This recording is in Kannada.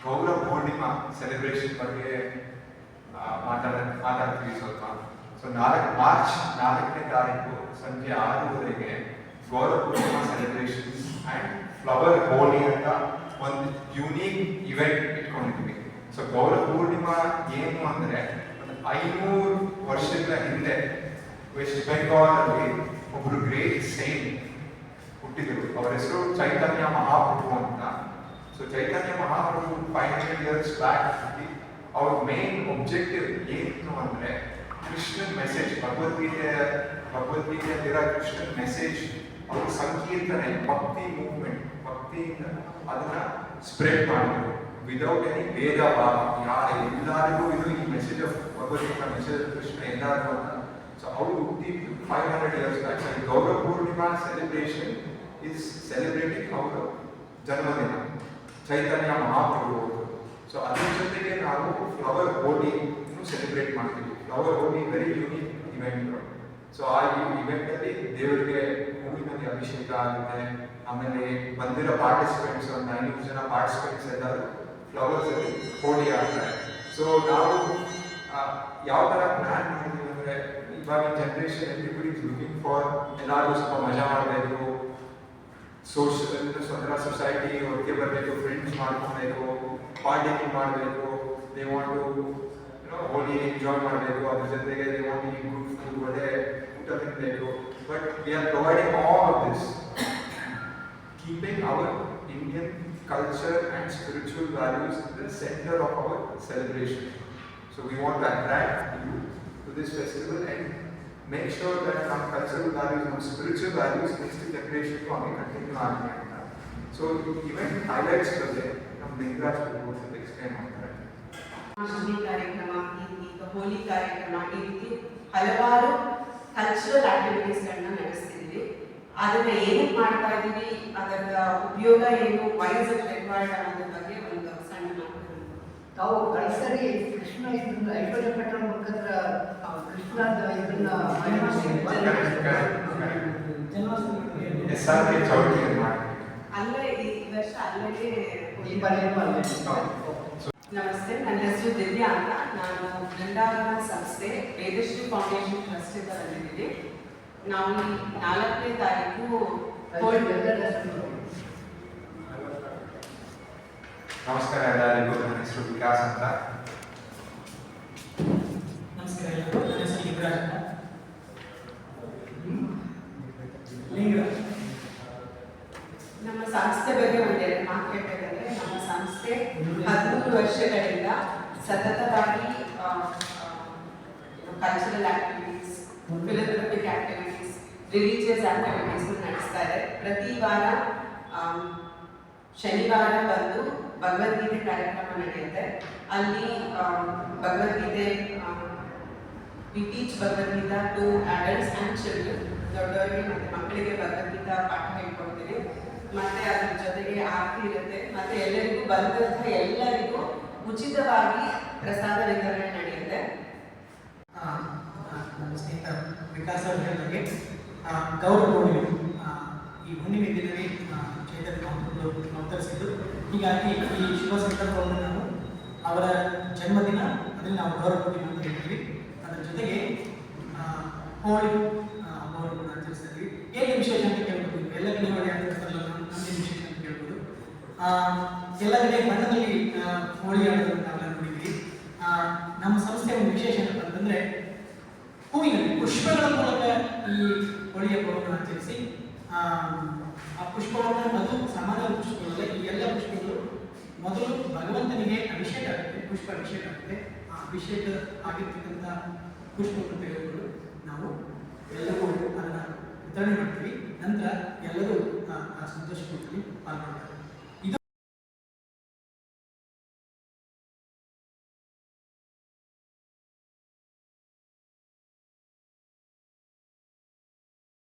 ಗೌರವ ಪೂರ್ಣಿಮಾ ಸೆಲೆಬ್ರೇಷನ್ ಬಗ್ಗೆ ಮಾತಾಡ್ತೀವಿ ಸ್ವಲ್ಪ. ಸೊ ಮಾರ್ಚ್ 4ನೇ ತಾರೀಕು ಸಂಜೆ 6:30ಗೆ ಗೌರವ ಪೂರ್ಣಿಮಾ ಸೆಲೆಬ್ರೇಷನ್ ಅಂಡ್ ಫ್ಲವರ್ ಹೋಲಿ ಅಂತ ಒಂದು ಯುನೀಕ್ ಇವೆಂಟ್ ಇಟ್ಕೊಂಡಿದ್ವಿ. ಸೊ ಗೌರವ ಪೂರ್ಣಿಮಾ ಏನು ಅಂದ್ರೆ 500 ವರ್ಷಗಳ ಹಿಂದೆ ವೆಸ್ಟ್ ಬೆಂಗಾಲ್ ಅಲ್ಲಿ ಒಬ್ರು ಗ್ರೇಟ್ ಸೈಂಟ್ ಹುಟ್ಟಿದ್ರು. ಅವರ ಹೆಸರು ಚೈತನ್ಯ ಮಹಾಪ್ರಭು ಅಂತ. ಸೊ ಚೈತನ್ಯ ಮಹಾಪ್ರಭು 500 years ಬ್ಯಾಕ್ ಅವ್ರ ಮೇನ್ ಒಬ್ಜೆಕ್ಟಿವ್ ಏನಿತ್ತು ಅಂದ್ರೆ ಕೃಷ್ಣನ್ ಮೆಸೇಜ್, ಭಗವದ್ಗೀತೆಯಲ್ಲಿರೋ ಕೃಷ್ಣನ್ ಮೆಸೇಜ್ ಅವ್ರ ಸಂಕೀರ್ತನೆ, ಭಕ್ತಿ ಮೂವ್ಮೆಂಟ್, ಭಕ್ತಿಯಿಂದ ಅದನ್ನ ಸ್ಪ್ರೆಡ್ ಮಾಡಿದ್ರು ವಿದೌಟ್ ಎನಿ ಭೇದ ಭಾವ. ಎಲ್ಲರಿಗೂ ಇದು ಈ message of Bhagavad Gita, message of Krishna ಎಲ್ಲರಿಗೂ ಅಂತ. ಸೊ ಅವರು ಹುಟ್ಟಿದ್ದು 500 years ಬ್ಯಾಕ್. ಸೊ ಗೌರವ ಪೂರ್ಣಿಮಾ ಸೆಲೆಬ್ರೇಷನ್ ಇಸ್ ಸೆಲೆಬ್ರೇಟಿಂಗ್ ಅವರ ಜನ್ಮದಿನ, ಚೈತನ್ಯ ಮಹಾಪ್ರಭು. ಸೊ ಅದ್ರ ಜೊತೆಗೆ ನಾವು ಫ್ಲವರ್ ಹೋಲಿ ಸೆಲೆಬ್ರೇಟ್ ಮಾಡ್ತೀವಿ. ಫ್ಲವರ್ ಹೋಲಿ ವೆರಿ ಯೂನಿಕ್ ಇವೆಂಟ್. ಸೊ ಆ ಇವೆಂಟ್ ಅಲ್ಲಿ ದೇವರಿಗೆ ಹೂವಿನಲ್ಲಿ ಅಭಿಷೇಕ ಆಗುತ್ತೆ. ಆಮೇಲೆ ಬಂದಿರೋ ಪಾರ್ಟಿಸಿಪೆಂಟ್ಸ್, ಒಂದು 500 ಜನ ಪಾರ್ಟಿಸಿಪೆಂಟ್ಸ್ ಎಲ್ಲರೂ ಫ್ಲವರ್ಸ್ ಅಲ್ಲಿ ಹೋಲಿ ಆಡ್ತಾರೆ. ಸೊ ನಾವು ಯಾವ ತರ ಪ್ಲಾನ್ ಮಾಡಿದ್ವಿ ಅಂದ್ರೆ, ಇವಾಗಿನ generation everybody is looking for ಎಲ್ಲರೂ ಸ್ವಲ್ಪ ಮಜಾ ಮಾಡಬೇಕು, ಸೊಸೈಟಿ ಒಟ್ಟಿಗೆ ಬರಬೇಕು, ಫ್ರೆಂಡ್ಸ್ ಮಾಡ್ಕೊಬೇಕು, ಪಾರ್ಟಿ ಮಾಡಬೇಕು, they want to wholly enjoy ಮಾಡಬೇಕು. ಅದ್ರ ಜೊತೆಗೆ they want to eat good food, ಒಳ್ಳೆ ಊಟ ತಿನ್ನಬೇಕು. But we are providing all of this, keeping our Indian culture and spiritual values in the center of our celebration. So we want to attract you to this festival and make sure that our cultural values and spiritual values next generation ko hame continue agli anta. So event highlights ಬಗ್ಗೆ ನಮ್ಮ ಲಿಂಗರಾಜ್ ಪ್ರಭು ಎಕ್ಸ್ಪ್ಲೇನ್ ಮಾಡ್ತಾರೆ. ಅಷ್ಟಮಿ ಕಾರ್ಯಕ್ರಮ, ಈಗ ಹೋಲಿ ಕಾರ್ಯಕ್ರಮ, ಈ ರೀತಿ ಹಲವಾರು ಕಲ್ಚರಲ್ ಆಕ್ಟಿವಿಟೀಸ್ ಗಳನ್ನ ನಡೆಸ್ತಿದ್ದೀವಿ. ಅದನ್ನ ಏನಕ್ಕೆ ಮಾಡ್ತಾ ಇದ್ದೀವಿ, ಅದರ ಉಪಯೋಗ ಏನು, ವೈಸ್ ರಿಕ್ವೈರ್ಡ್ ಅನ್ನೋದ್ರ ಬಗ್ಗೆ ಒಂದು ಸಣ್ಣ ಮಾತು. ತಾವು ಕಳ್ಸರಿ ಕೃಷ್ಣ ಇದನ್ನ ಐಶ್ವರ್ಯ ಪಟ್ಟ ಮುಖಾಂತರ ಕೃಷ್ಣ ಇದನ್ನ ಅಲ್ಲೇ ಈ ವರ್ಷ ಅಲ್ಲೇ ಈ ಬಾರಿಯೂ ಅಲ್ಲೇ. ನಮಸ್ತೆ, ನನ್ನ ಹೆಸರು ದಿವ್ಯಾ ಅಂತ. ನಾನು ಬೃಂದಾವನ ಸಂಸ್ಥೆ ವೇದಶ್ರೀ ಫೌಂಡೇಶನ್ ಟ್ರಸ್ಟ್ ಇಂದ ಬಂದಿದ್ದೀವಿ. ನಾವು 4ನೇ ತಾರೀಕು ನಮಸ್ಕಾರ ಎಲ್ಲರಿಗೂ. ನನ್ನ ಹೆಸರು ವಿಕಾಸ್ ಅಂತ. ನಮಸ್ಕಾರ ಎಲ್ಲರಿಗೂ. ನನ್ನ ಹೆಸರು ಲಿಂಗರಾಜ್ ಅಂತ. ಲಿಂಗರಾಜ್. ನಮ್ಮ ಸಂಸ್ಥೆ ಬಗ್ಗೆ ಒಂದೆರಡು ಮಾತು ಹೇಳ್ಬೇಕಂದ್ರೆ, ನಮ್ಮ ಸಂಸ್ಥೆ 13 ವರ್ಷಗಳಿಂದ ಸತತವಾಗಿ cultural activities, philanthropic activities, religious activities ನಡೆಸ್ತಾ ಇದೆ. ಪ್ರತಿ ವಾರ ಶನಿವಾರ ಬಂದು ಭಗವದ್ಗೀತೆ ಕಾರ್ಯಕ್ರಮ ನಡೆಯುತ್ತೆ. ಅಲ್ಲಿ Bhagavad Gita, we teach Bhagavad Gita to adults and children, ದೊಡ್ಡವರಿಗೆ ಮತ್ತು ಮಕ್ಕಳಿಗೆ ಭಗವದ್ಗೀತಾ ಪಾಠ ಹೇಳ್ಕೊಡ್ತೀವಿ. ಮತ್ತು ಅದ್ರ ಜೊತೆಗೆ ಆರತಿ ಇರುತ್ತೆ. ಮತ್ತು ಎಲ್ಲರಿಗೂ ಬಂದಂಥ ಎಲ್ಲರಿಗೂ ಉಚಿತವಾಗಿ ಪ್ರಸಾದ ವಿತರಣೆ ನಡೆಯುತ್ತೆ. ನನ್ನ ಸ್ನೇಹಿತ ವಿಕಾಸ್ ಅವರು ಹೇಳಿದಾಗೆ ಗೌರವ ಪೂರ್ಣಿಮೆ, ಈ ಹುಣ್ಣಿಮೆ ದಿನವೇ ಚೈತನ್ಯ ಮಹಾಪ್ರಭು ಅವತರಿಸಿದ್ದು. ಹೀಗಾಗಿ ಈ ಶುಭ ಸಂದರ್ಭವನ್ನು ನಾವು ಅವರ ಜನ್ಮದಿನ, ಅದರಲ್ಲಿ ನಾವು ಗೌರವ ಪೂರ್ಣಿಮೆ ಅಂತ ಹೇಳ್ತೀವಿ. ಅದರ ಜೊತೆಗೆ ಹೋಳಿ ಹಬ್ಬವನ್ನು ಕೂಡ ಆಚರಿಸ್ತೀವಿ. ಹೇಗೆ ವಿಶೇಷ ಅಂತ ಕೇಳ್ಬೋದು, ಎಲ್ಲ ಕಡೆ ಹೋಳಿ ಆಚರಿಸ್ತಾರಲ್ಲ, ನಮ್ಮದೇ ವಿಶೇಷ ಅಂತ ಕೇಳ್ಬೋದು. ಎಲ್ಲ ಕಡೆ ಬಣ್ಣದಲ್ಲಿ ಹೋಳಿ ಆಡೋದನ್ನು ನಾವೆಲ್ಲ ನೋಡಿದ್ವಿ. ನಮ್ಮ ಸಂಸ್ಥೆಯ ಒಂದು ವಿಶೇಷ ಏನಪ್ಪ ಅಂತಂದರೆ, ಹೂವಿನಲ್ಲಿ ಪುಷ್ಪಗಳ ಮೂಲಕ ಈ ಹೋಳಿ ಹಬ್ಬವನ್ನು ಆಚರಿಸಿ, ಆ ಪುಷ್ಪವನ್ನು ಮೊದಲು ಸಾಮಾನ್ಯ ಪುಷ್ಪಗಳಲ್ಲ, ಈ ಎಲ್ಲ ಪುಷ್ಪಗಳು ಮೊದಲು ಭಗವಂತನಿಗೆ ಅಭಿಷೇಕ ಆಗುತ್ತೆ, ಪುಷ್ಪ ಅಭಿಷೇಕ ಆಗುತ್ತೆ. ಆ ಅಭಿಷೇಕ ಆಗಿರ್ತಕ್ಕಂಥ ಪುಷ್ಪವನ್ನು ತೆಗೆದುಕೊಂಡು ನಾವು ಎಲ್ಲರೂ ಅದನ್ನು ವಿತರಣೆ ಮಾಡ್ತೀವಿ. ನಂತರ ಎಲ್ಲರೂ ಆ ಸಂತೋಷ ಪಾಲ್ಗೊಳ್ತಾರೆ.